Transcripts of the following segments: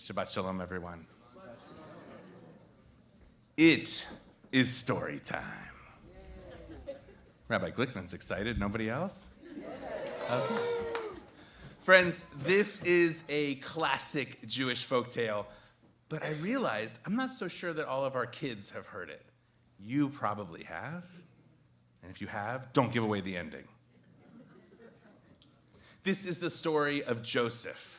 Shabbat Shalom, everyone. It is story time. Rabbi Glickman's excited. Nobody else? Okay. Friends, this is a classic Jewish folktale, but I realized I'm not so sure that all of our kids have heard it. You probably have. And if you have, don't give away the ending. This is the story of Joseph.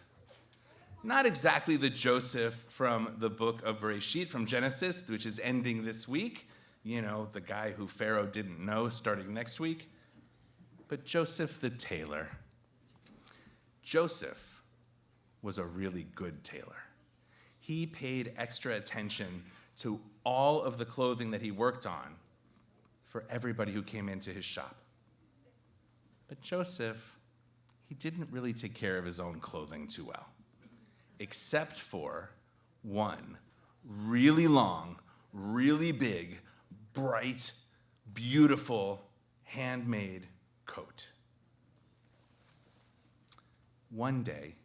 Not exactly the Joseph from the book of Bereshit, from Genesis, which is ending this week. You know, the guy who Pharaoh didn't know starting next week. But Joseph the tailor. Joseph was a really good tailor. He paid extra attention to all of the clothing that he worked on for everybody who came into his shop. But Joseph, he didn't really take care of his own clothing too well, except for one really long, really big, bright, beautiful, handmade coat. One day,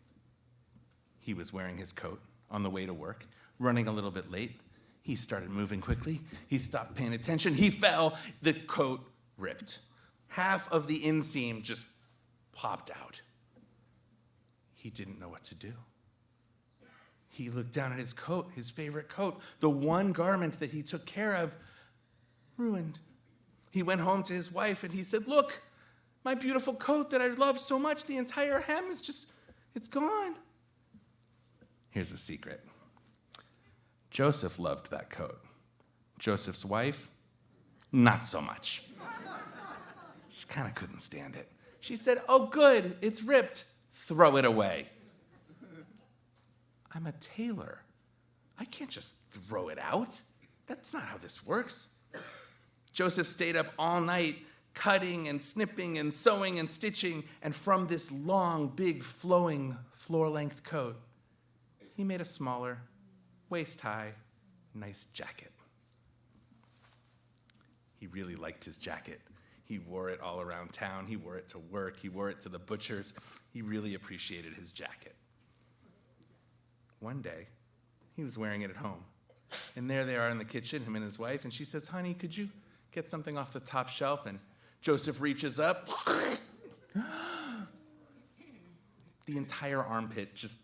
he was wearing his coat on the way to work, running a little bit late. He started moving quickly. He stopped paying attention. He fell. The coat ripped. Half of the inseam just popped out. He didn't know what to do. He looked down at his coat, his favorite coat, the one garment that he took care of, ruined. He went home to his wife and he said, "Look, my beautiful coat that I love so much, the entire hem is just, it's gone." Here's a secret. Joseph loved that coat. Joseph's wife, not so much. She kind of couldn't stand it. She said, "Oh, good, it's ripped. Throw it away." I'm a tailor. I can't just throw it out. That's not how this works. Joseph stayed up all night cutting and snipping and sewing and stitching, and from this long, big, flowing, floor-length coat, he made a smaller, waist-high, nice jacket. He really liked his jacket. He wore it all around town. He wore it to work. He wore it to the butcher's. He really appreciated his jacket. One day, he was wearing it at home. And there they are in the kitchen, him and his wife, and she says, "Honey, could you get something off the top shelf?" And Joseph reaches up. The entire armpit just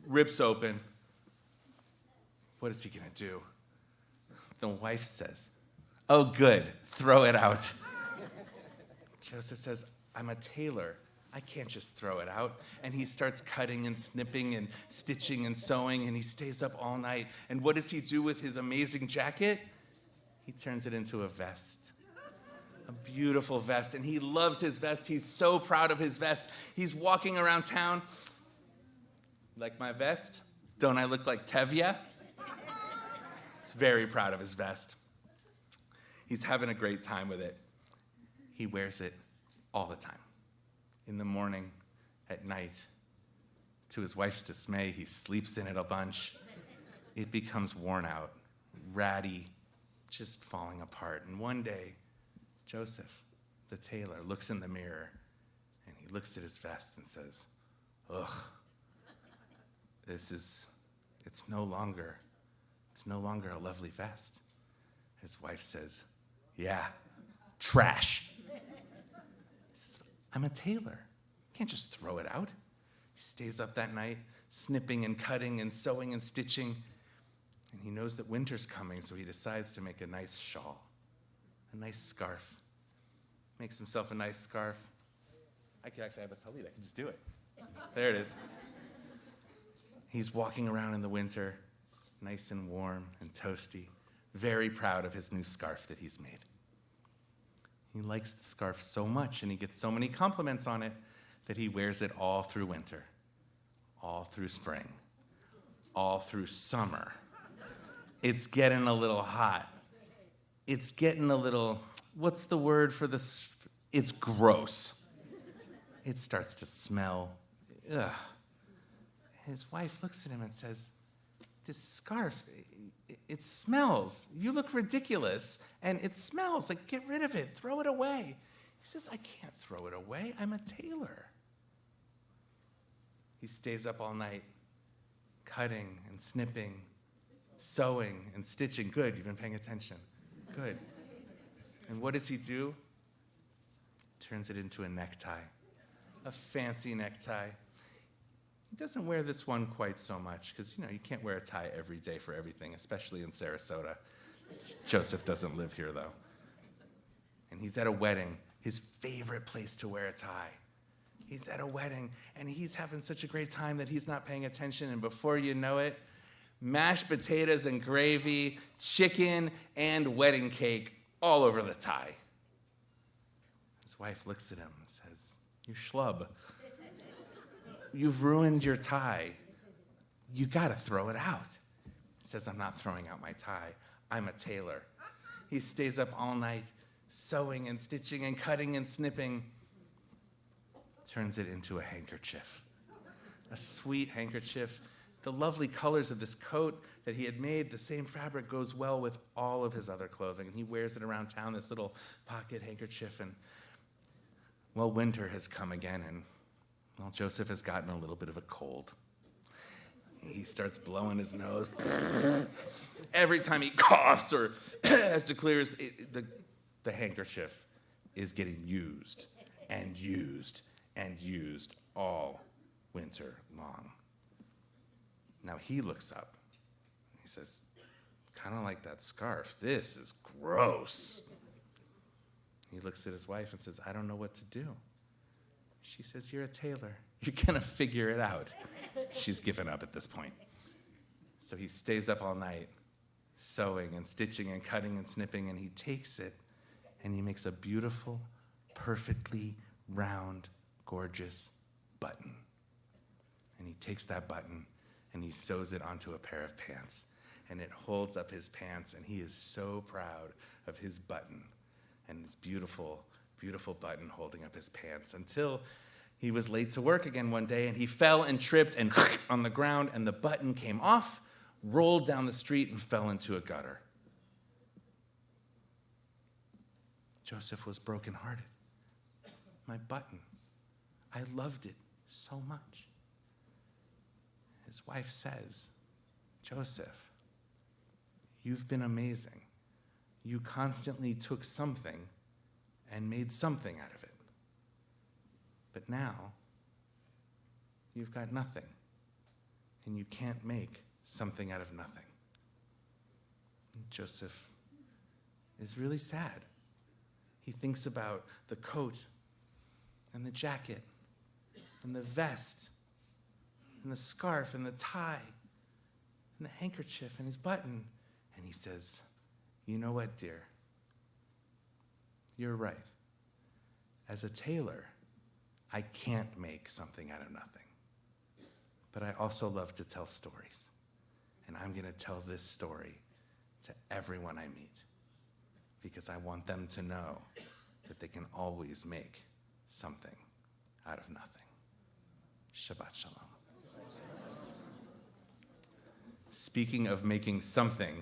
rips open. What is he going to do? The wife says, "Oh, good, throw it out." Joseph says, "I'm a tailor. I can't just throw it out." And he starts cutting and snipping and stitching and sewing, and he stays up all night. And what does he do with his amazing jacket? He turns it into a vest. A beautiful vest. And he loves his vest. He's so proud of his vest. He's walking around town. "Like my vest? Don't I look like Tevye?" He's very proud of his vest. He's having a great time with it. He wears it all the time. In the morning, at night. To his wife's dismay, he sleeps in it a bunch. It becomes worn out, ratty, just falling apart. And one day, Joseph, the tailor, looks in the mirror and he looks at his vest and says, "Ugh, it's no longer a lovely vest." His wife says, "Yeah, trash." He says, "I'm a tailor. Can't just throw it out." He stays up that night, snipping and cutting and sewing and stitching. And he knows that winter's coming, so he decides to make a nice shawl, a nice scarf. Makes himself a nice scarf. I could actually have a talit. I can just do it. There it is. He's walking around in the winter, nice and warm and toasty, very proud of his new scarf that he's made. He likes the scarf so much, and he gets so many compliments on it, that he wears it all through winter, all through spring, all through summer. It's getting a little hot. It's getting a little, what's the word for this? It's gross. It starts to smell. Ugh. His wife looks at him and says, "This scarf, it smells. You look ridiculous, and it smells. Like, get rid of it. Throw it away." He says, "I can't throw it away. I'm a tailor." He stays up all night, cutting and snipping, sewing and stitching. Good, you've been paying attention. Good. And what does he do? Turns it into a necktie, a fancy necktie. He doesn't wear this one quite so much because, you can't wear a tie every day for everything, especially in Sarasota. Joseph doesn't live here, though. And he's at a wedding, his favorite place to wear a tie. He's at a wedding, and he's having such a great time that he's not paying attention, and before you know it, mashed potatoes and gravy, chicken, and wedding cake all over the tie. His wife looks at him and says, "You schlub. You've ruined your tie. You gotta throw it out." He says, "I'm not throwing out my tie. I'm a tailor." He stays up all night, sewing and stitching and cutting and snipping, turns it into a handkerchief, a sweet handkerchief. The lovely colors of this coat that he had made, the same fabric goes well with all of his other clothing, and he wears it around town, this little pocket handkerchief, and, well, winter has come again, and, well, Joseph has gotten a little bit of a cold. He starts blowing his nose. Every time he coughs or has to clear the handkerchief is getting used and used and used all winter long. Now he looks up. He says, "Kind of like that scarf. This is gross." He looks at his wife and says, "I don't know what to do." She says, "You're a tailor. You're going to figure it out." She's given up at this point. So he stays up all night, sewing and stitching and cutting and snipping, and he takes it and he makes a beautiful, perfectly round, gorgeous button. And he takes that button and he sews it onto a pair of pants. And it holds up his pants, and he is so proud of his button and this beautiful, beautiful button holding up his pants, until he was late to work again one day, and he fell and tripped and on the ground, and the button came off, rolled down the street, and fell into a gutter. Joseph was brokenhearted. My button. I loved it so much. His wife says, "Joseph, you've been amazing. You constantly took something and made something out of it. But now, you've got nothing, and you can't make something out of nothing." And Joseph is really sad. He thinks about the coat and the jacket and the vest and the scarf and the tie and the handkerchief and his button. And he says, "You know what, dear? You're right. As a tailor, I can't make something out of nothing. But I also love to tell stories. And I'm going to tell this story to everyone I meet, because I want them to know that they can always make something out of nothing." Shabbat Shalom. Speaking of making something